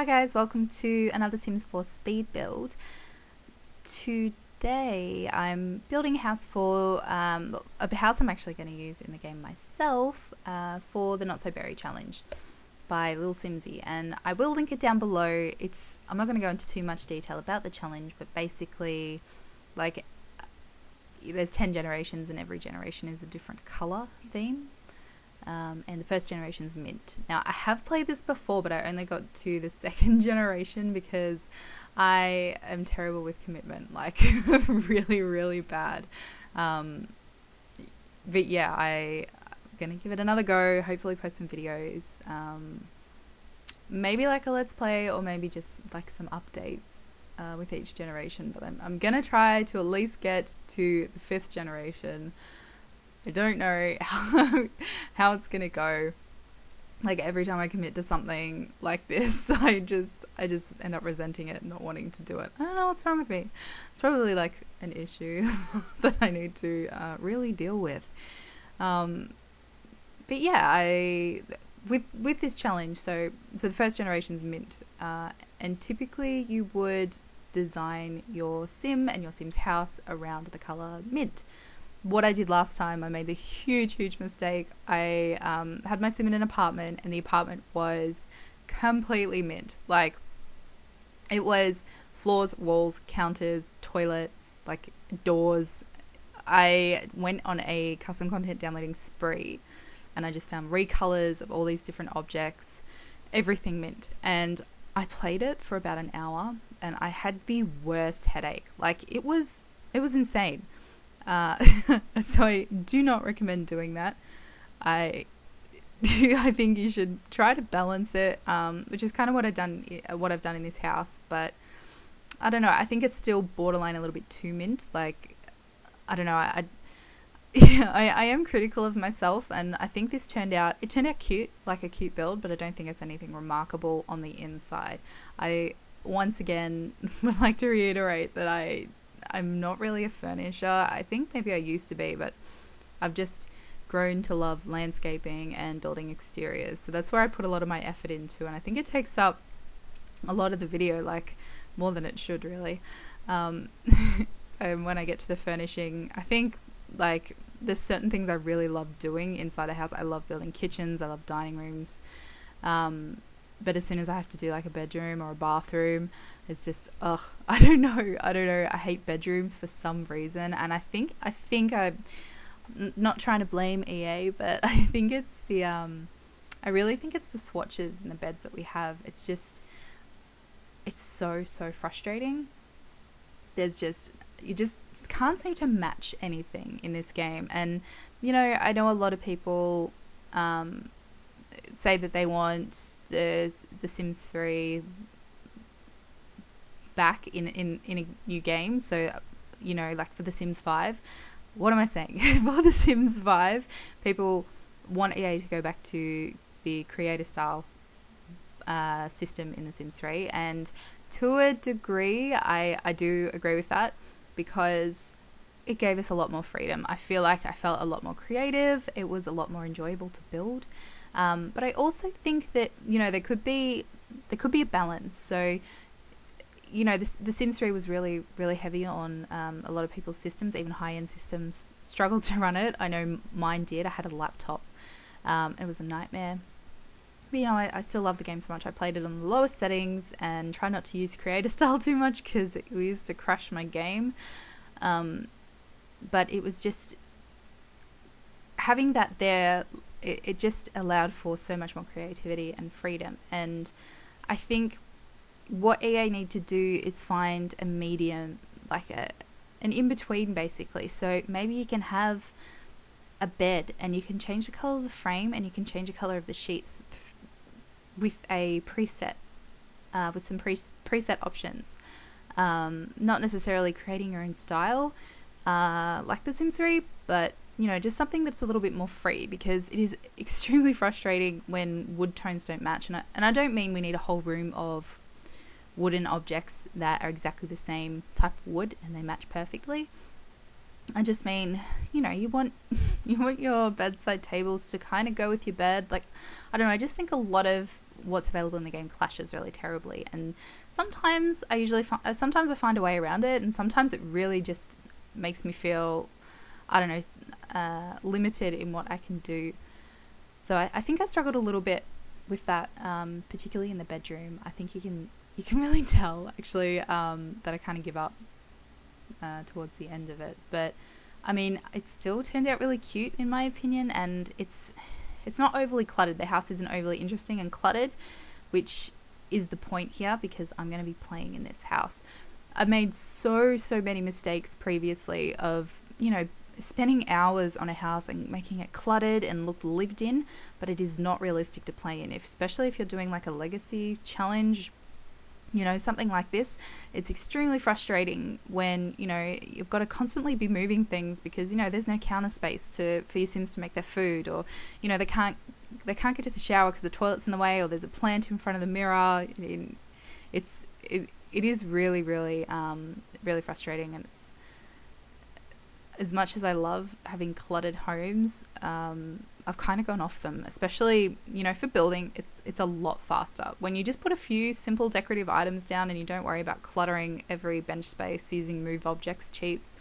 Hi guys, welcome to another Sims 4 speed build. Today I'm building a house for a house I'm actually going to use in the game myself for the Not So Berry challenge by lilsimsie, and I will link it down below. I'm not going to go into too much detail about the challenge, but basically like there's 10 generations and every generation is a different colour theme. And the first generation's mint. Now, I have played this before, but I only got to the second generation because I am terrible with commitment, like really, really bad. But yeah, I'm gonna give it another go, hopefully post some videos, maybe like a let's play or maybe just like some updates with each generation, but I'm gonna try to at least get to the 5th generation. I don't know how it's gonna go. Like every time I commit to something like this, I just end up resenting it and not wanting to do it. I don't know what's wrong with me. It's probably like an issue that I need to really deal with. But yeah, with this challenge, so the first generation's mint, and typically you would design your sim and your sim's house around the color mint. What I did last time, I made the huge mistake. I had my sim in an apartment, and the apartment was completely mint. Like, it was floors, walls, counters, toilet, like doors. I went on a custom content downloading spree, and I just found recolors of all these different objects, everything mint. And I played it for about an hour, and I had the worst headache. Like, it was insane. So I do not recommend doing that. I think you should try to balance it, which is kind of what I've done in this house. But I don't know. I think it's still borderline a little bit too mint. Like, I don't know. I am critical of myself, and I think this turned out cute, like a cute build, but I don't think it's anything remarkable on the inside. I once again would like to reiterate that I'm not really a furnisher. I think maybe I used to be, but I've just grown to love landscaping and building exteriors. So that's where I put a lot of my effort into, and I think it takes up a lot of the video, like more than it should really. So when I get to the furnishing, I think like there's certain things I really love doing inside a house. I love building kitchens, I love dining rooms. But as soon as I have to do like a bedroom or a bathroom, it's just, I don't know. I hate bedrooms for some reason. And I think I'm not trying to blame EA, but I think it's I really think it's the swatches and the beds that we have. It's so frustrating. You just can't seem to match anything in this game. And, I know a lot of people, say that they want the Sims 3 back in a new game. So, like for the Sims 5. What am I saying? For the Sims 5, people want EA to go back to the creator style system in the Sims 3. And to a degree, I do agree with that, because it gave us a lot more freedom. I feel like I felt a lot more creative. It was a lot more enjoyable to build. But I also think that, there could be a balance. So, the Sims 3 was really, really heavy on a lot of people's systems. Even high-end systems struggled to run it. I know mine did. I had a laptop. It was a nightmare. But, I still love the game so much. I played it on the lowest settings and try not to use creator style too much, because it used to crash my game. But it was just having that there. It just allowed for so much more creativity and freedom. And I think what EA need to do is find a medium, like an in-between basically. So maybe you can have a bed and you can change the color of the frame, and you can change the color of the sheets with a preset, with some preset options. Not necessarily creating your own style like The Sims 3, but just something that's a little bit more free, because it is extremely frustrating when wood tones don't match. And I don't mean we need a whole room of wooden objects that are exactly the same type of wood and they match perfectly. I just mean, you want you want your bedside tables to kind of go with your bed. Like, I don't know, I just think a lot of what's available in the game clashes really terribly, and sometimes sometimes I find a way around it, and sometimes it really just makes me feel, I don't know, limited in what I can do. So I think I struggled a little bit with that, particularly in the bedroom. I think you can really tell actually that I kind of give up towards the end of it, but I mean, it still turned out really cute in my opinion, and it's not overly cluttered. The house isn't overly interesting and cluttered, which is the point here, because I'm going to be playing in this house. I made so many mistakes previously of, spending hours on a house and making it cluttered and look lived in, but it is not realistic to play in, especially if you're doing like a legacy challenge, something like this. It's extremely frustrating when, you've got to constantly be moving things because, there's no counter space for your Sims to make their food, or, they can't get to the shower because the toilet's in the way, or there's a plant in front of the mirror. It is really, really, really frustrating, and it's, as much as I love having cluttered homes, I've kind of gone off them, especially, for building. It's a lot faster when you just put a few simple decorative items down and you don't worry about cluttering every bench space using move objects cheats.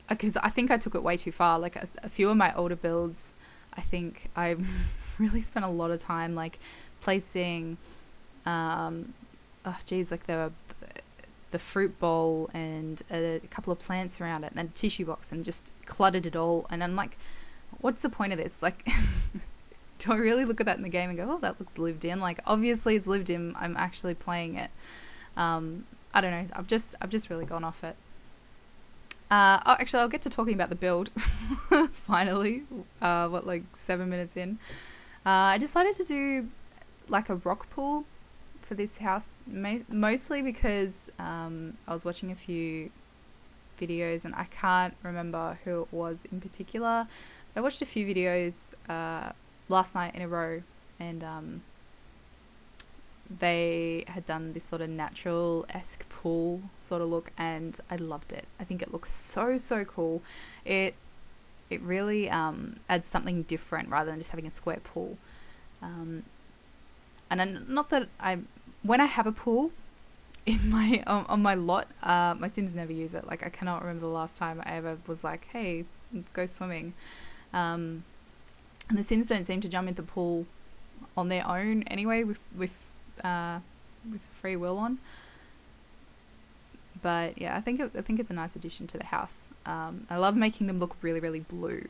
Because I think I took it way too far. Like a few of my older builds, I think I really spent a lot of time like placing, like the fruit bowl and a couple of plants around it and a tissue box, and just cluttered it all. And I'm like, what's the point of this? Like, do I really look at that in the game and go, oh, that looks lived in? Like, obviously it's lived in. I'm actually playing it. I don't know. I've just really gone off it. Actually, I'll get to talking about the build finally. 7 minutes in? I decided to do like a rock pool for this house, mostly because I was watching a few videos and I can't remember who it was in particular. I watched a few videos last night in a row, and they had done this sort of natural-esque pool sort of look, and I loved it. I think it looks so cool. It really adds something different rather than just having a square pool. And not that when I have a pool in my on my lot, my Sims never use it. Like, I cannot remember the last time I ever was like, hey, let's go swimming. And the Sims don't seem to jump into the pool on their own anyway, with free will on. But yeah, I think it's a nice addition to the house. I love making them look really, really blue.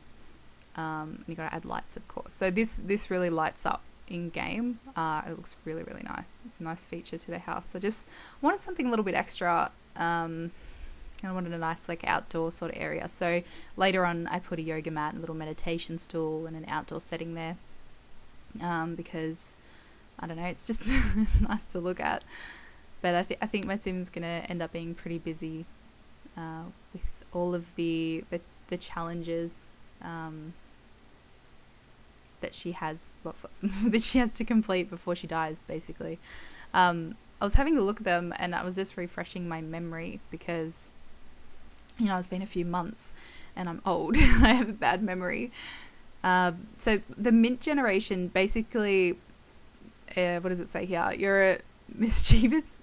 And you got to add lights, of course. So this really lights up in game. It looks really, really nice. It's a nice feature to the house. So just wanted something a little bit extra. And I wanted a nice like outdoor sort of area. So later on, I put a yoga mat and a little meditation stool and an outdoor setting there. Because I don't know, it's just it's nice to look at. But I think my Sim's gonna end up being pretty busy with all of the challenges that she has that she has to complete before she dies, basically. I was having a look at them and I was just refreshing my memory because, it's been a few months and I'm old and I have a bad memory. So the mint generation, basically, what does it say here? You're a mischievous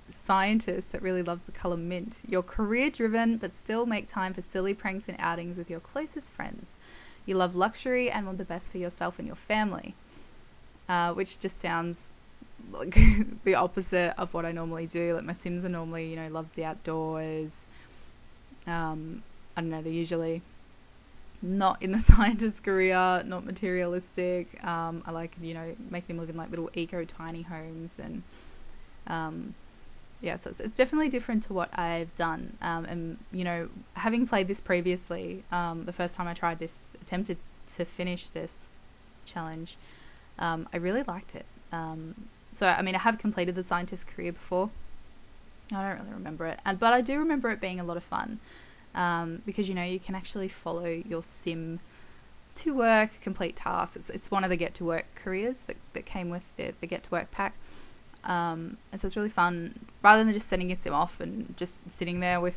scientist that really loves the color mint. You're career driven but still make time for silly pranks and outings with your closest friends. You love luxury and want the best for yourself and your family, which just sounds like the opposite of what I normally do. Like, my Sims are normally, loves the outdoors. I don't know, they're usually not in the scientist career, not materialistic. I like, make them live in like little eco tiny homes, and yeah, so it's definitely different to what I've done. And having played this previously, the first time I tried this, attempted to finish this challenge, I really liked it. So I mean, I have completed the scientist career before. I don't really remember it, but I do remember it being a lot of fun. Because you can actually follow your Sim to work, complete tasks. It's one of the get to work careers that came with the get to work pack. And so it's really fun, rather than just sending your sim off and just sitting there with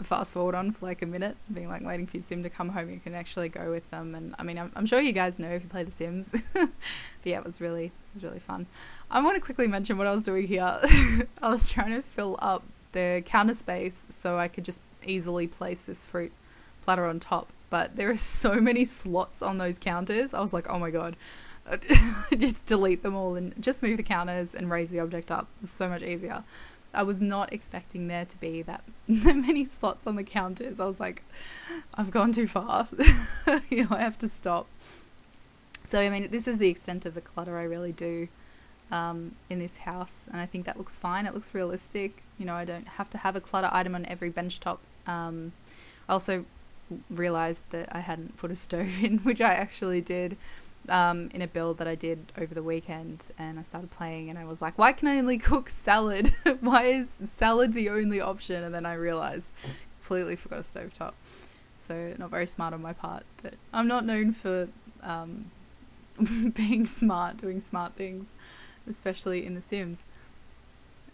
fast forward on for like a minute, being like waiting for your sim to come home. You can actually go with them. And I mean, I'm sure you guys know if you play The Sims. But yeah, it was really fun. I want to quickly mention what I was doing here. I was trying to fill up the counter space so I could just easily place this fruit platter on top. But there are so many slots on those counters. I was like, oh my god. Just delete them all and just move the counters and raise the object up. It's so much easier. I was not expecting there to be that many slots on the counters. I was like, I've gone too far. You know, I have to stop. So I mean, this is the extent of the clutter I really do in this house, and I think that looks fine. It looks realistic. You know, I don't have to have a clutter item on every bench top. I also realized that I hadn't put a stove in, which I actually did in a build that I did over the weekend, and I started playing and I was like, why can I only cook salad? Why is salad the only option? And then I realized completely forgot a stovetop. So not very smart on my part, but I'm not known for being smart, doing smart things, especially in The Sims.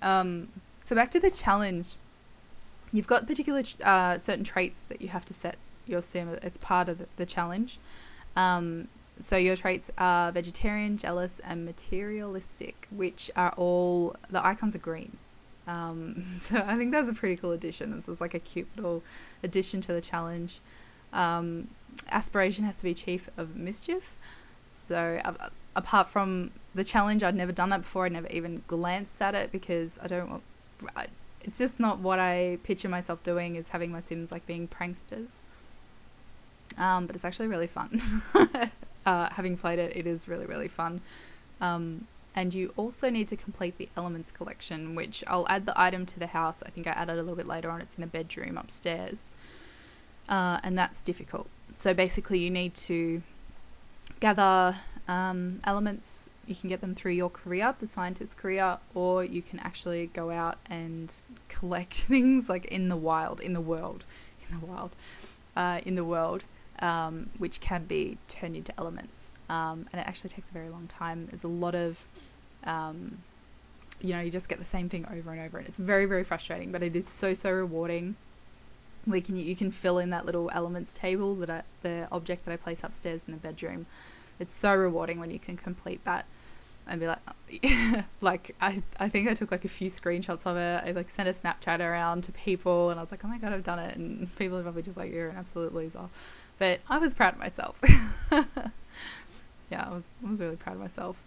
So back to the challenge. You've got particular certain traits that you have to set your sim. It's part of the challenge. So your traits are vegetarian, jealous, and materialistic, which are all, the icons are green. So I think that's a pretty cool addition. This is like a cute little addition to the challenge. Aspiration has to be chief of mischief. So apart from the challenge, I'd never done that before. I'd never even glanced at it because it's just not what I picture myself doing, is having my Sims like being pranksters. But it's actually really fun. Having played it, it is really fun. And you also need to complete the elements collection, which I'll add the item to the house. I think I added a little bit later on. It's in the bedroom upstairs. And that's difficult. So basically you need to gather elements. You can get them through your career, the scientist career, or you can actually go out and collect things like in the world, which can be turned into elements. And it actually takes a very long time. There's a lot of, you know, you just get the same thing over and over, and it's very frustrating, but it is so rewarding. You can fill in that little elements table, the object that I place upstairs in the bedroom. It's so rewarding when you can complete that and be like, like I think I took like a few screenshots of it. I like sent a Snapchat around to people, and I was like, oh my god, I've done it. And people are probably just like, you're an absolute loser. But I was proud of myself. Yeah, I was really proud of myself.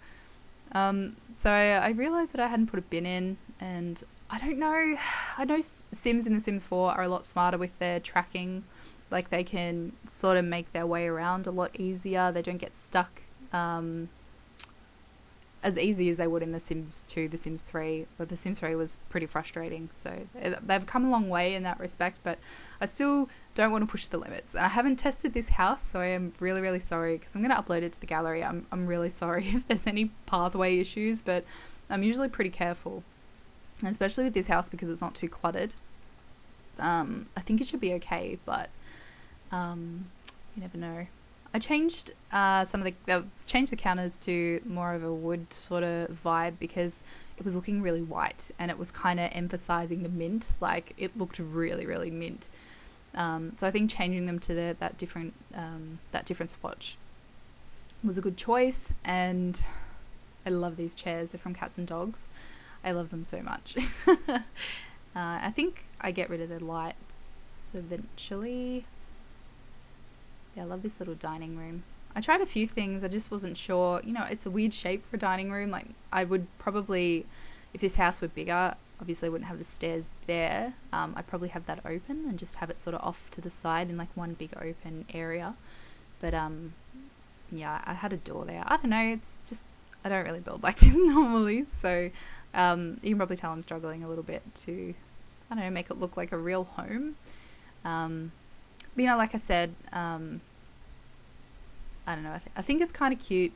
So I realised that I hadn't put a bin in, and I don't know. I know Sims in The Sims 4 are a lot smarter with their tracking. Like they can sort of make their way around a lot easier. They don't get stuck as easy as they would in The Sims 2, The Sims 3. But The Sims 3 was pretty frustrating. So they've come a long way in that respect, but I still don't want to push the limits. And I haven't tested this house, so I am really sorry, because I'm going to upload it to the gallery. I'm really sorry if there's any pathway issues, but I'm usually pretty careful, and especially with this house because it's not too cluttered. I think it should be okay, but you never know. I changed changed the counters to more of a wood sort of vibe because it was looking really white, and it was kind of emphasizing the mint. Like it looked really mint. So I think changing them to that different swatch was a good choice. And I love these chairs. They're from Cats and Dogs. I love them so much. I think I get rid of the lights eventually. Yeah, I love this little dining room. I tried a few things. I just wasn't sure. You know, it's a weird shape for a dining room. Like I would probably, if this house were bigger, obviously I wouldn't have the stairs there. I'd probably have that open and just have it sort of off to the side in like one big open area. But yeah, I had a door there. I don't know. It's just, I don't really build like this normally. So you can probably tell I'm struggling a little bit to, I don't know, make it look like a real home. But, you know, like I said, I don't know, I think it's kind of cute.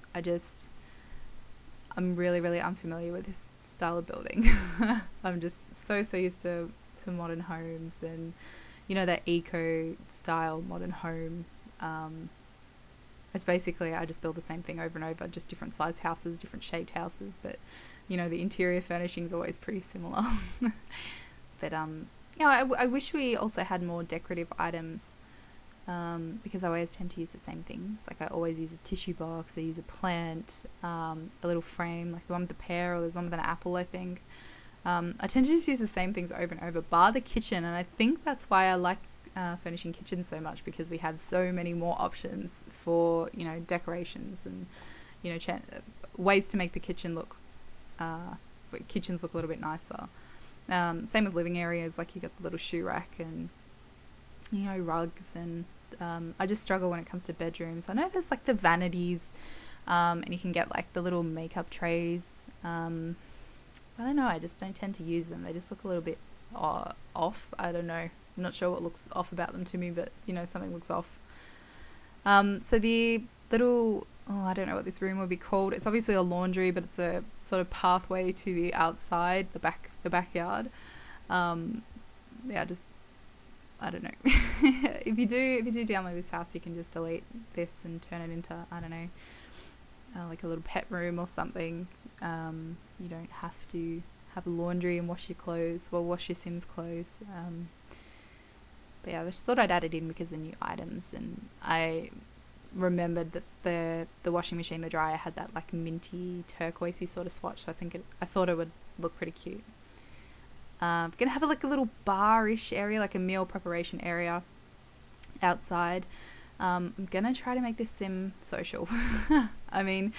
I'm really unfamiliar with this style of building. I'm just so used to modern homes and, you know, that eco style modern home. I it's basically, I just build the same thing over and over, just different sized houses, different shaped houses, but you know, the interior furnishing is always pretty similar. But I wish we also had more decorative items, because I always tend to use the same things. Like I always use a tissue box, I use a plant, a little frame, like the one with the pear, or there's one with an apple, I think. I tend to just use the same things over and over, bar the kitchen, and I think that's why I like furnishing kitchens so much, because we have so many more options for, you know, decorations and, you know, ways to make the kitchen look, kitchens look a little bit nicer. Same with living areas, like you got the little shoe rack and, you know, rugs, and I just struggle when it comes to bedrooms. I know there's like the vanities, and you can get like the little makeup trays. I don't know, I just don't tend to use them. They just look a little bit off. I don't know. I'm not sure what looks off about them to me, but, you know, something looks off. So the little, I don't know what this room would be called. It's obviously a laundry, but it's a sort of pathway to the outside, the backyard. I don't know. If you do download this house, you can just delete this and turn it into, I don't know, like a little pet room or something. You don't have to have laundry and wash your clothes, well, wash your Sims clothes. But yeah, I just thought I'd add it in because the new items, and I remembered that the washing machine, the dryer, had that like minty turquoisey sort of swatch, so I thought it would look pretty cute. I'm gonna have like a little bar-ish area, like a meal preparation area outside. I'm gonna try to make this sim social. I mean,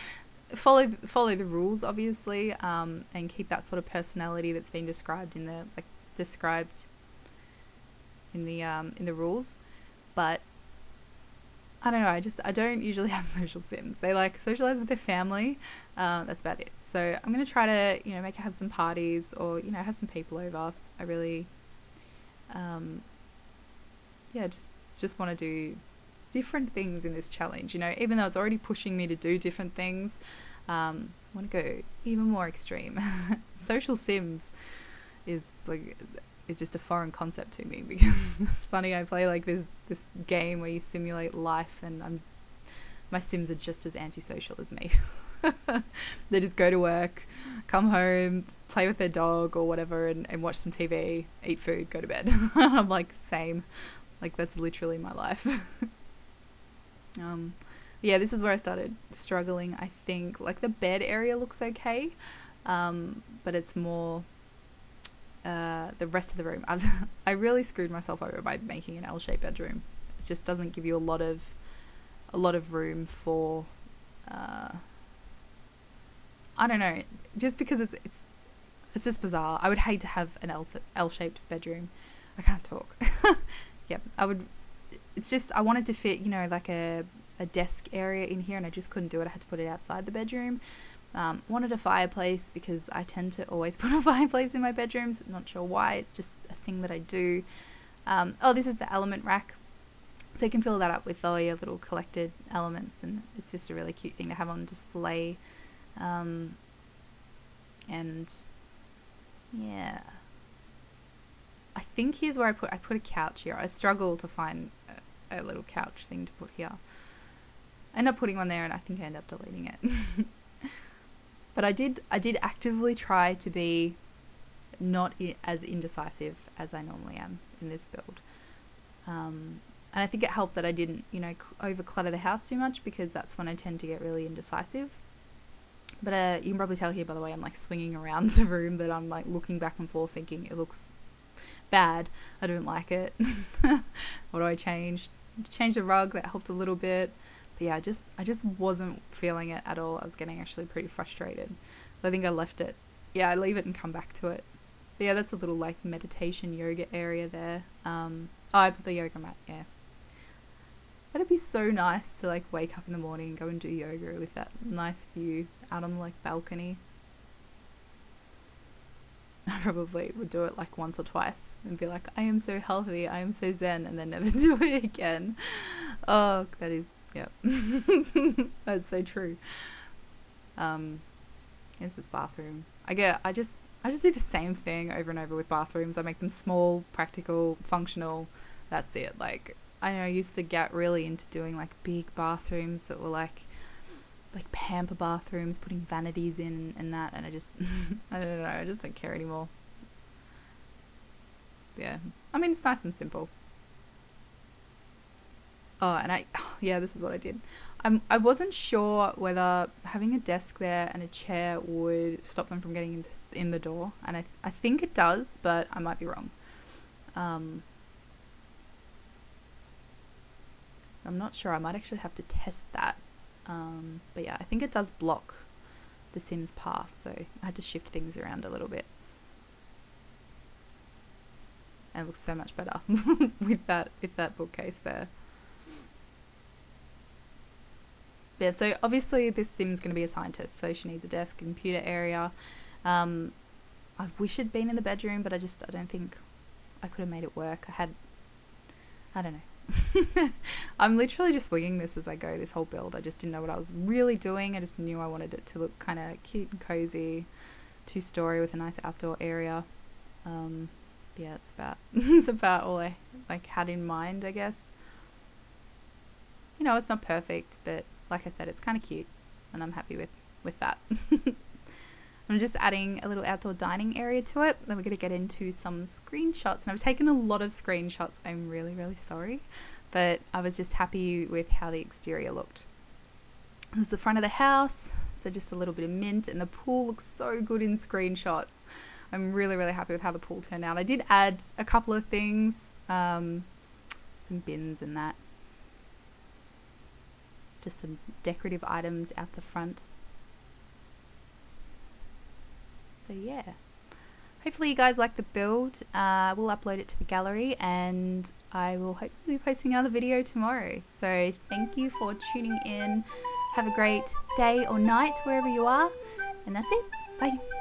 follow the rules, obviously, and keep that sort of personality that's been described in the rules. But I don't know, I don't usually have social sims. They like socialize with their family. That's about it. So I'm gonna try to, you know, make her have some parties, or, you know, have some people over. I really just want to do different things in this challenge, you know, even though it's already pushing me to do different things. I want to go even more extreme. Social sims is like, it's just a foreign concept to me, because it's funny, I play like this game where you simulate life, and my sims are just as antisocial as me. They just go to work, come home, play with their dog or whatever, and watch some TV, eat food, go to bed. I'm like, same, like that's literally my life. Yeah, this is where I started struggling. I think like the bed area looks okay, but it's more the rest of the room. I really screwed myself over by making an L-shaped bedroom. It just doesn't give you a lot of room for I don't know, just because it's just bizarre. I would hate to have an L-shaped bedroom. I can't talk. Yeah, it's just, I wanted to fit, you know, like a desk area in here, and I just couldn't do it. I had to put it outside the bedroom. Wanted a fireplace, because I tend to always put a fireplace in my bedrooms. I'm not sure why, it's just a thing that I do. This is the element rack. So you can fill that up with all your little collected elements, and it's just a really cute thing to have on display. And yeah, I think here's where I put a couch here. I struggle to find a little couch thing to put here. I end up putting one there, and I think I end up deleting it. But I did actively try to be not as indecisive as I normally am in this build. And I think it helped that I didn't, you know, over clutter the house too much, because that's when I tend to get really indecisive. But you can probably tell here by the way I'm like swinging around the room, that I'm like looking back and forth thinking it looks bad. I don't like it. What do I change? Change the rug, that helped a little bit. But yeah, I just wasn't feeling it at all. I was getting actually pretty frustrated. So I think I left it. Yeah, I leave it and come back to it. But yeah, that's a little like meditation yoga area there. I put the yoga mat, yeah. That'd be so nice to like wake up in the morning and go and do yoga with that nice view out on the like balcony. I probably would do it like once or twice and be like, I am so healthy, I am so zen, and then never do it again. Oh, that is, yeah. That's so true. It's this bathroom. I just do the same thing over and over with bathrooms. I make them small, practical, functional. That's it. Like, I know I used to get really into doing like big bathrooms that were like pamper bathrooms, putting vanities in and that, and I just I don't know, I just don't care anymore. Yeah, I mean, it's nice and simple. Oh, and yeah, this is what I did. I wasn't sure whether having a desk there and a chair would stop them from getting in the door, and I think it does, but I might be wrong. I'm not sure. I might actually have to test that. But yeah, I think it does block the Sims path, so I had to shift things around a little bit. And it looks so much better with that bookcase there. Yeah, so obviously this Sim's going to be a scientist, so she needs a desk, computer area. I wish it'd been in the bedroom, but I don't think I could have made it work. I don't know. I'm literally just winging this as I go, this whole build. I just didn't know what I was really doing. I just knew I wanted it to look kind of cute and cozy, 2-story with a nice outdoor area. Yeah, it's about all I had in mind, I guess. You know, it's not perfect, but like I said, it's kind of cute, and I'm happy with that. I'm just adding a little outdoor dining area to it. Then we're going to get into some screenshots, and I've taken a lot of screenshots. I'm really, really sorry, but I was just happy with how the exterior looked. This is the front of the house, so just a little bit of mint, and the pool looks so good in screenshots. I'm really, really happy with how the pool turned out. I did add a couple of things, some bins and that. Just some decorative items out the front. So yeah, hopefully you guys like the build. We'll upload it to the gallery, and I will hopefully be posting another video tomorrow. So thank you for tuning in. Have a great day or night wherever you are, and that's it. Bye.